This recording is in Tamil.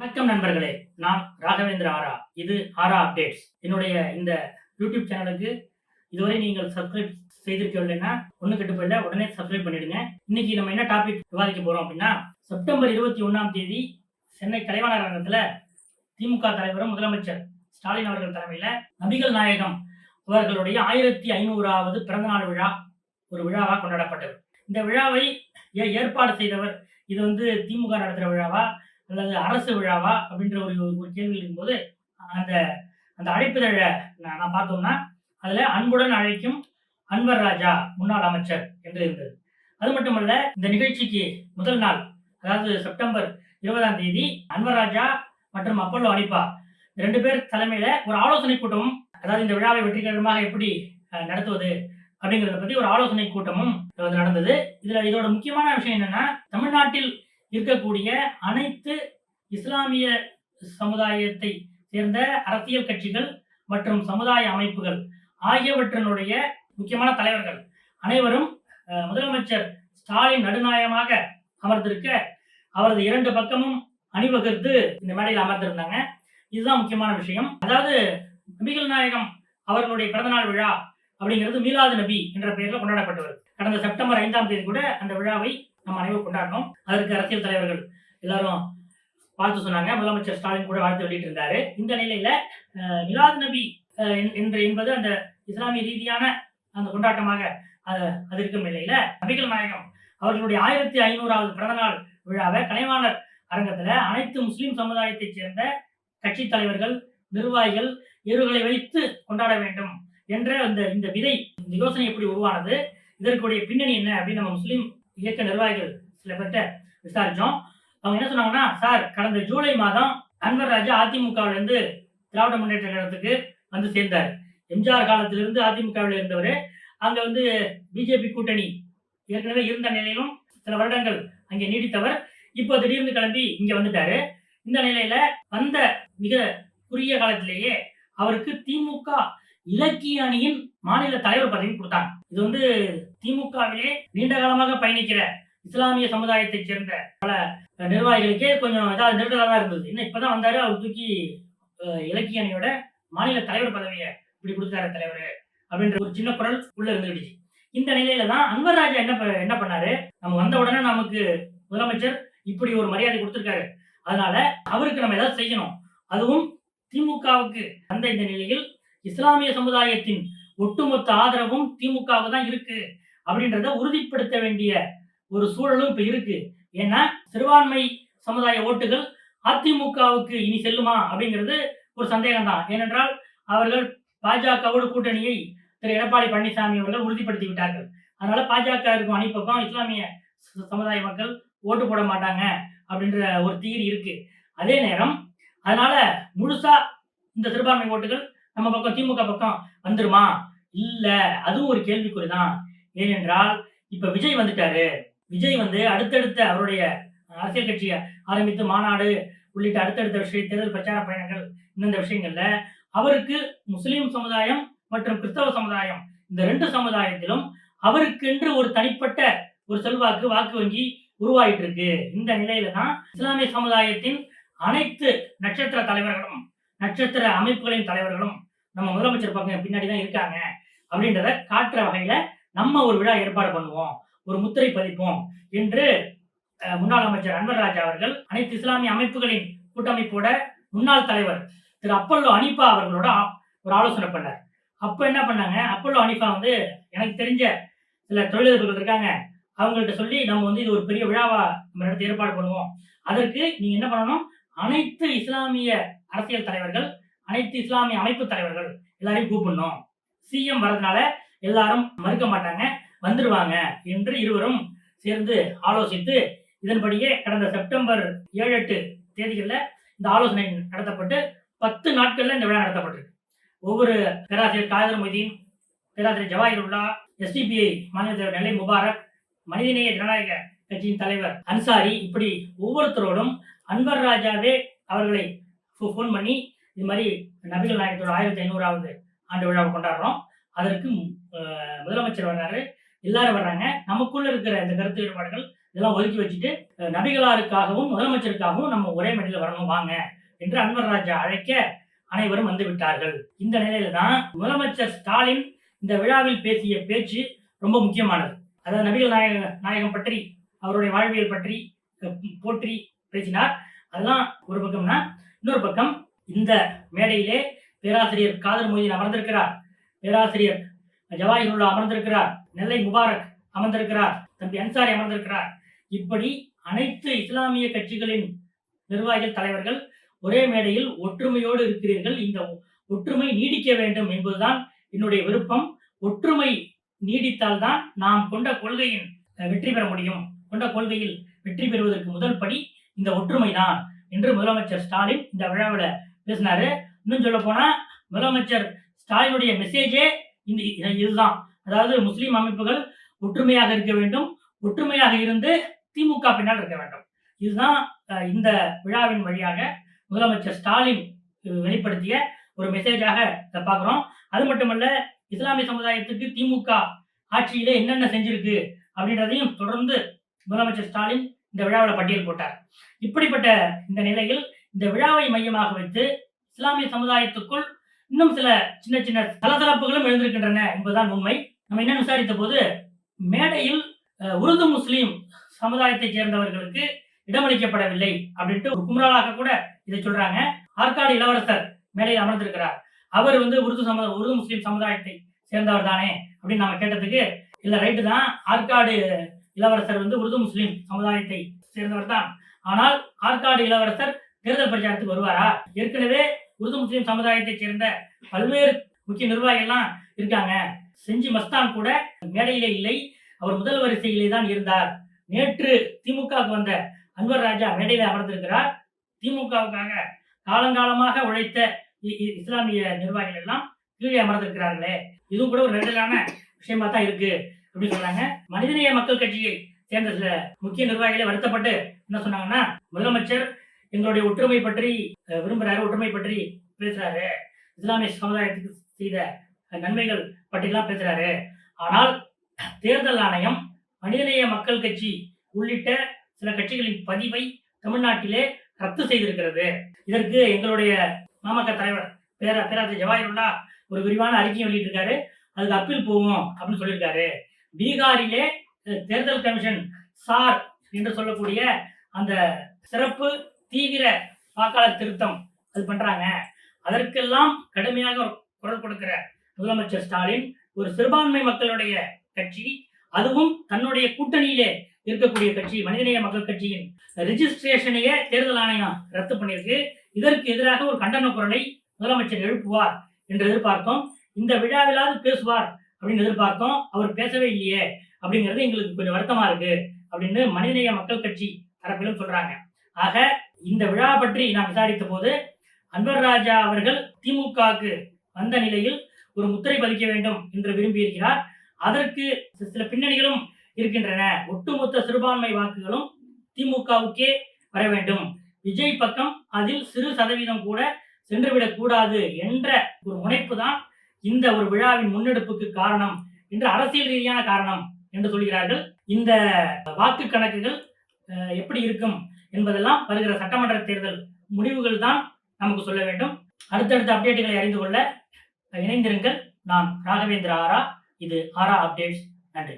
வணக்கம் நண்பர்களே, நான் ராகவேந்திர ஆரா. இது ஆரா அப்டேட்ஸ். என்னுடைய இந்த யூடியூப் சேனலுக்கு இதுவரை நீங்கள் சப்ஸ்கிரைப் செய்திருக்கவில்லைன்னா ஒண்ணு கெட்டு போயில உடனே சப்ஸ்கிரைப் பண்ணிடுங்க. இன்னைக்கு நம்ம என்ன டாபிக் விவாதிக்க போறோம் அப்படின்னா, செப்டம்பர் 21ஆம் தேதி சென்னை கலைவாணர் அரங்கத்துல திமுக தலைவரும் முதலமைச்சர் ஸ்டாலின் அவர்கள் தலைமையில நபிகள் நாயகம் அவர்களுடைய 1500வது பிறந்தநாள் விழா ஒரு விழாவா கொண்டாடப்பட்டது. இந்த விழாவை ஏற்பாடு செய்தவர் இது திமுக நடத்துற விழாவா அல்லது அரசு விழாவா அப்படின்ற ஒரு ஒரு கேள்வி இருக்கும்போது அந்த அந்த அழைப்பிதழை நான் பார்த்தோம்னா அதுல அன்புடன் அழைக்கும் அன்வர் ராஜா முன்னாள் அமைச்சர் என்று இருந்தது. அது மட்டுமல்ல, இந்த நிகழ்ச்சிக்கு முதல் நாள், அதாவது செப்டம்பர் 20ஆம் தேதி அன்வர் ராஜா மற்றும் அப்பல்லோ அனிபா 2 பேர் தலைமையில ஒரு ஆலோசனை கூட்டமும், அதாவது இந்த விழாவை வெற்றிகரமாக எப்படி நடத்துவது அப்படிங்கிறத பத்தி ஒரு ஆலோசனை கூட்டமும் நடந்தது. இதோட முக்கியமான விஷயம் என்னன்னா, தமிழ்நாட்டில் இருக்கக்கூடிய அனைத்து இஸ்லாமிய சமுதாயத்தை சேர்ந்த அரசியல் கட்சிகள் மற்றும் சமுதாய அமைப்புகள் ஆகியவற்றினுடைய முக்கியமான தலைவர்கள் அனைவரும் முதலமைச்சர் ஸ்டாலின் நடுநாயகமாக அமர்ந்திருக்க அவரது 2 பக்கமும் அணிவகுத்து இந்த மேடையில் அமர்ந்திருந்தாங்க. இதுதான் முக்கியமான விஷயம். அதாவது நபிகள் நாயகம் அவர்களுடைய பிறந்தநாள் விழா அப்படிங்கிறது மீலாது நபி என்ற பெயரில் கொண்டாடப்பட்டவர். கடந்த செப்டம்பர் 5ஆம் தேதி கூட அந்த விழாவை நம்ம அனைவரும் கொண்டாடணும். அதற்கு அரசியல் தலைவர்கள் எல்லாரும் வாழ்த்து சொன்னாங்க. முதலமைச்சர் ஸ்டாலின் கூட வாழ்த்து வெளியிட்டிருந்தாரு. இந்த நிலையில மிலாது நபி என்பது அந்த இஸ்லாமிய ரீதியான அந்த கொண்டாட்டமாக அது இருக்கும் நிலையில நபிகள் நாயகம் அவர்களுடைய 1500வது பிறந்தநாள் விழாவை கலைவாணர் அரங்கத்துல அனைத்து முஸ்லிம் சமுதாயத்தைச் சேர்ந்த கட்சி தலைவர்கள், நிர்வாகிகள் இவர்களை வைத்து கொண்டாட வேண்டும் என்ற இந்த விதை, இந்த யோசனை எப்படி உருவானது, இதற்குடைய பின்னணி என்ன அப்படின்னு நம்ம முஸ்லிம் இயக்க நிர்வாகிகள் சில பேர்ட்ட விசாரிச்சோம். அவங்க என்ன சொன்னாங்கன்னா, சார், கடந்த ஜூலை மாதம் அன்வர் ராஜா அதிமுகவில இருந்து திராவிட முன்னேற்ற கழகத்துக்கு வந்து சேர்ந்தார். எம்ஜிஆர் காலத்திலிருந்து அதிமுகவில் இருந்தவர். அங்க பிஜேபி கூட்டணி ஏற்கனவே இருந்த நிலையிலும் சில வருடங்கள் அங்கே நீடித்தவர். இப்போ திடீர்னு கிளம்பி இங்க வந்துட்டாரு. இந்த நிலையில வந்த மிக குறுகிய காலத்திலேயே அவருக்கு திமுக இலக்கிய அணியின் மாநில தலைவர் பதவி கொடுத்தாங்க. இது திமுகவிலே நீண்ட காலமாக பயணிக்கிற இஸ்லாமிய சமுதாயத்தைச் சேர்ந்த பல நிர்வாகிகளுக்கே கொஞ்சம் ஏதாவது நெருடலா தான் இருந்தது. இன்னும் இப்பதான் வந்தாரு, அவர் தூக்கி இலக்கிய அணியோட மாநில தலைவர் பதவியை இப்படி கொடுத்தாரு தலைவர் அப்படின்ற ஒரு சின்ன குரல் உள்ள இருந்துடுச்சு. இந்த நிலையில தான் அன்வர் ராஜா என்ன பண்ணாரு, நம்ம வந்த உடனே நமக்கு முதலமைச்சர் இப்படி ஒரு மரியாதை கொடுத்திருக்காரு, அதனால அவருக்கு நம்ம ஏதாவது செய்யணும், அதுவும் திமுகவுக்கு வந்த இந்த நிலையில் இஸ்லாமிய சமுதாயத்தின் ஒட்டுமொத்த ஆதரவும் திமுகவுக்கு தான் இருக்கு அப்படின்றத உறுதிப்படுத்த வேண்டிய ஒரு சூழலும் இப்ப இருக்கு. ஏன்னா சிறுபான்மை சமுதாய ஓட்டுகள் அதிமுகவுக்கு இனி செல்லுமா அப்படிங்கிறது ஒரு சந்தேகம் தான். ஏனென்றால் அவர்கள் பாஜகவோடு கூட்டணியை திரு எடப்பாடி பழனிசாமி அவர்கள் உறுதிப்படுத்தி விட்டார்கள். அதனால பாஜக இருக்கும் அணிப்பக்கம் இஸ்லாமிய சமுதாய மக்கள் ஓட்டு போட மாட்டாங்க அப்படின்ற ஒரு தியரி இருக்கு. அதே நேரம் அதனால முழுசா இந்த சிறுபான்மை ஓட்டுகள் நம்ம பக்கம் திமுக பக்கம் வந்துருமா? இல்ல, அதுவும் ஒரு கேள்விக்குறிதான். ஏனென்றால் இப்ப விஜய் வந்துட்டாரு. விஜய் அடுத்தடுத்த அவருடைய அரசியல் கட்சியை ஆரம்பித்து மாநாடு உள்ளிட்ட அடுத்தடுத்த தேர்தல் பிரச்சார பயணங்கள், இந்த விஷயங்கள்ல அவருக்கு முஸ்லிம் சமுதாயம் மற்றும் கிறிஸ்தவ சமுதாயம் இந்த 2 சமுதாயத்திலும் அவருக்கென்று ஒரு தனிப்பட்ட ஒரு செல்வாக்கு, வாக்கு வங்கி உருவாயிட்டு இருக்கு. இந்த நிலையில தான் இஸ்லாமிய சமுதாயத்தின் அனைத்து நட்சத்திர தலைவர்களும், நட்சத்திர அமைப்புகளின் தலைவர்களும் நம்ம முதலமைச்சர் பக்கம் பின்னாடி தான் இருக்காங்க அப்படின்றத காட்டுற வகையில நம்ம ஒரு விழா ஏற்பாடு பண்ணுவோம், ஒரு முத்திரை பதிப்போம் என்று முன்னாள் அமைச்சர் அன்வர் ராஜா அவர்கள் அனைத்து இஸ்லாமிய அமைப்புகளின் கூட்டமைப்போட முன்னாள் தலைவர் திரு அப்பல்லோ அனிபா அவர்களோட ஒரு ஆலோசனை பண்ணார். அப்ப என்ன பண்ணாங்க, அப்பல்லோ அனிபா எனக்கு தெரிஞ்ச சில தொழிலதிபர்கள் இருக்காங்க, அவங்கள்ட்ட சொல்லி நம்ம இது ஒரு பெரிய விழாவா நம்ம எடுத்து ஏற்பாடு பண்ணுவோம், அதற்கு நீங்க என்ன பண்ணணும், அனைத்து இஸ்லாமிய அரசியல் தலைவர்கள், அனைத்து இஸ்லாமிய அமைப்பு தலைவர்கள் எல்லாரையும் கூப்பிடணும், சிஎம் வரதுனால எல்லாரும் மறுக்க மாட்டாங்க, வந்துருவாங்க என்று இருவரும் சேர்ந்து ஆலோசித்து இதன்படியே கடந்த செப்டம்பர் 7-8 தேதிகளில் இந்த ஆலோசனை நடத்தப்பட்டு 10 நாட்கள்ல இந்த விழா நடத்தப்பட்டிருக்கு. ஒவ்வொரு பேராசிரியர் காதர் மொய்தீன், பேராசிரியர் ஜவாஹிருல்லா, எஸ்டிபிஐ மாநில தலைவர் நெல்லை முபாரக், மனிதநேய ஜனநாயக கட்சியின் தலைவர் அன்சாரி, இப்படி ஒவ்வொருத்தரோடும் அன்வர் ராஜாவே அவர்களை போன் பண்ணி இது மாதிரி நபிகள் நாயகத்தோட 1500வது ஆண்டு விழாவை கொண்டாடுறோம், அதற்கு முதலமைச்சர் வர்றாரு, எல்லாரும் வர்றாங்க, நமக்குள்ள இருக்கிற இந்த கருத்து வேறுபாடுகள் இதெல்லாம் ஒதுக்கி வச்சுட்டு நபிகளாருக்காகவும் முதலமைச்சருக்காகவும் நம்ம ஒரே மேடையில் வரணும் வாங்க என்று அன்வர் ராஜா அழைக்க அனைவரும் வந்து விட்டார்கள். இந்த நிலையில தான் முதலமைச்சர் ஸ்டாலின் இந்த விழாவில் பேசிய பேச்சு ரொம்ப முக்கியமானது. அதாவது நபிகள் நாயகம் பற்றி, அவருடைய வாழ்வியல் பற்றி போற்றி பேசினார். அதெல்லாம் ஒரு பக்கம்னா, இன்னொரு பக்கம் இந்த மேடையிலே பேராசிரியர் காதர் மொய்தீன் அமர்ந்திருக்கிறார், பேராசிரியர் ஜவாஹிருல்லா அமர்ந்திருக்கிறார், நெல்லை முபாரக் அமர்ந்திருக்கிறார், தம்பி அன்சாரி அமர்ந்திருக்கிறார். இப்படி அனைத்து இஸ்லாமிய கட்சிகளின் நிர்வாகிகள், தலைவர்கள் ஒரே மேடையில் ஒற்றுமையோடு இருக்கிறீர்கள். இந்த ஒற்றுமை நீடிக்க வேண்டும் என்பதுதான் என்னுடைய விருப்பம். ஒற்றுமை நீடித்தால்தான் நாம் கொண்ட கொள்கையின் வெற்றி பெற முடியும். கொண்ட கொள்கையில் வெற்றி பெறுவதற்கு முதல் படி இந்த ஒற்றுமை தான் என்று முதலமைச்சர் ஸ்டாலின் இந்த விழாவில் பேசினாரு. இன்னும் சொல்ல போனா முதலமைச்சர் ஸ்டாலினுடைய மெசேஜே இதுதான். அதாவது முஸ்லிம் அமைப்புகள் ஒற்றுமையாக இருக்க வேண்டும், ஒற்றுமையாக இருந்து திமுக பின்னால் இருக்க வேண்டும். இதுதான் இந்த விழாவின் வழியாக முதலமைச்சர் ஸ்டாலின் வெளிப்படுத்திய ஒரு மெசேஜாக இதை பார்க்கிறோம். அது மட்டுமல்ல, இஸ்லாமிய சமுதாயத்துக்கு திமுக ஆட்சியிலே என்னென்ன செஞ்சிருக்கு அப்படின்றதையும் தொடர்ந்து முதலமைச்சர் ஸ்டாலின் இந்த விழாவில் பட்டியல் போட்டார். இப்படிப்பட்ட இந்த நிலையில் இந்த விழாவை மையமாக வைத்து இஸ்லாமிய சமுதாயத்துக்குள் இன்னும் சில சின்ன சின்ன சலசலப்புகளும் எழுந்திருக்கின்றன என்பதுதான் உண்மை. நம்ம என்ன விசாரித்த போது, மேடையில் உருது முஸ்லீம் சமுதாயத்தைச் சேர்ந்தவர்களுக்கு இடமளிக்கப்படவில்லை அப்படின்ட்டு ஒரு குமரலாக கூட இதை சொல்றாங்க. ஆற்காடு இளவரசர் மேடையில் அமர்ந்திருக்கிறார். அவர் உருது முஸ்லீம் சமுதாயத்தை சேர்ந்தவர் தானே அப்படின்னு நம்ம கேட்டதுக்கு, இல்ல ரைட்டு தான், ஆற்காடு இளவரசர் உருது முஸ்லீம் சமுதாயத்தை சேர்ந்தவர் தான். ஆனால் ஆற்காடு இளவரசர் தேர்தல் பிரச்சாரத்துக்கு வருவாரா? ஏற்கனவே உருது முஸ்லீம் சமுதாயத்தை சேர்ந்த பல்வேறு முக்கிய நிர்வாகிகள்லாம் இருக்காங்க. செஞ்சி மஸ்தான் கூட மேடையிலே இல்லை, அவர் முதல் வரிசையிலே தான் இருந்தார். நேற்று திமுகவுக்கு வந்த அன்வர் ராஜா மேடையில அமர்ந்திருக்கிறார். திமுகவுக்காக காலங்காலமாக உழைத்த இஸ்லாமிய நிர்வாகிகள் எல்லாம் கீழே அமர்ந்திருக்கிறார்களே, இதுவும் கூட ஒரு நெருடலான விஷயமா தான் இருக்கு அப்படின்னு சொல்றாங்க. மனிதநேய மக்கள் கட்சியை சேர்ந்த சில முக்கிய நிர்வாகிகளை வருத்தப்பட்டு என்ன சொன்னாங்கன்னா, முதலமைச்சர் எங்களுடைய ஒற்றுமை பற்றி விரும்புறாரு, ஒற்றுமை பற்றி பேசுறாரு, இஸ்லாமிய சமுதாயத்துக்கு செய்த நன்மைகள் பற்றிலாம் பேசுறாரு. ஆனால் தேர்தல் ஆணையம் மனிதநேய மக்கள் கட்சி உள்ளிட்ட சில கட்சிகளின் பதிவை தமிழ்நாட்டிலே ரத்து செய்திருக்கிறது. இதற்கு எங்களுடைய மாமக தலைவர் பேராசிரியர் ஜவாஹிருல்லா ஒரு விரிவான அறிக்கையை வெளியிட்டிருக்காரு. அதுக்கு அப்பீல் போவோம் அப்படின்னு சொல்லியிருக்காரு. பீகாரிலே தேர்தல் கமிஷன் சார் என்று சொல்லக்கூடிய அந்த சிறப்பு தீவிர வாக்காளர் திருத்தம் அது பண்றாங்க. அதற்கெல்லாம் கடுமையாக குரல் கொடுக்கிற முதலமைச்சர் ஸ்டாலின் ஒரு சிறுபான்மை மக்களுடைய கட்சி, அதுவும் தன்னுடைய கூட்டணியிலே இருக்கக்கூடிய கட்சி மனிதநேய மக்கள் கட்சியின் ரெஜிஸ்ட்ரேஷனையே தேர்தல் ஆணையம் ரத்து பண்ணியிருக்கு. இதற்கு எதிராக ஒரு கண்டன குரலை முதலமைச்சர் எழுப்புவார் என்று எதிர்பார்த்தோம். இந்த விழாவிலாவது பேசுவார் அப்படின்னு எதிர்பார்த்தோம். அவர் பேசவே இல்லையே அப்படிங்கிறது எங்களுக்கு கொஞ்சம் வருத்தமா இருக்கு அப்படின்னு மனிதநேய மக்கள் கட்சி தரப்பிலும் சொல்றாங்க. ஆக இந்த விழா பற்றி நாம் விசாரித்த போது, அன்வர் ராஜா அவர்கள் திமுகவுக்கு வந்த நிலையில் ஒரு முத்திரை பதிக்க வேண்டும் என்று விரும்பியிருக்கிறார். அதற்கு சில பின்னணிகளும் இருக்கின்றன. ஒட்டுமொத்த சிறுபான்மை வாக்குகளும் திமுகவுக்கே வர வேண்டும், விஜய் பக்கம் அதில் சிறு சதவீதம் கூட சென்றுவிடக் கூடாது என்ற ஒரு முனைப்பு தான் இந்த ஒரு விழாவின் முன்னெடுப்புக்கு காரணம் என்று, அரசியல் ரீதியான காரணம் என்று சொல்கிறார்கள். இந்த வாக்கு கணக்குகள் எப்படி இருக்கும் என்பதெல்லாம் வருகிற சட்டமன்ற தேர்தல் முடிவுகள் தான் நமக்கு சொல்ல வேண்டும். அடுத்தடுத்த அப்டேட்டுகளை அறிந்து கொள்ள இணைந்திருங்கள். நான் ராகவேந்திர ஆரா. இது ஆரா அப்டேட்ஸ். நன்றி.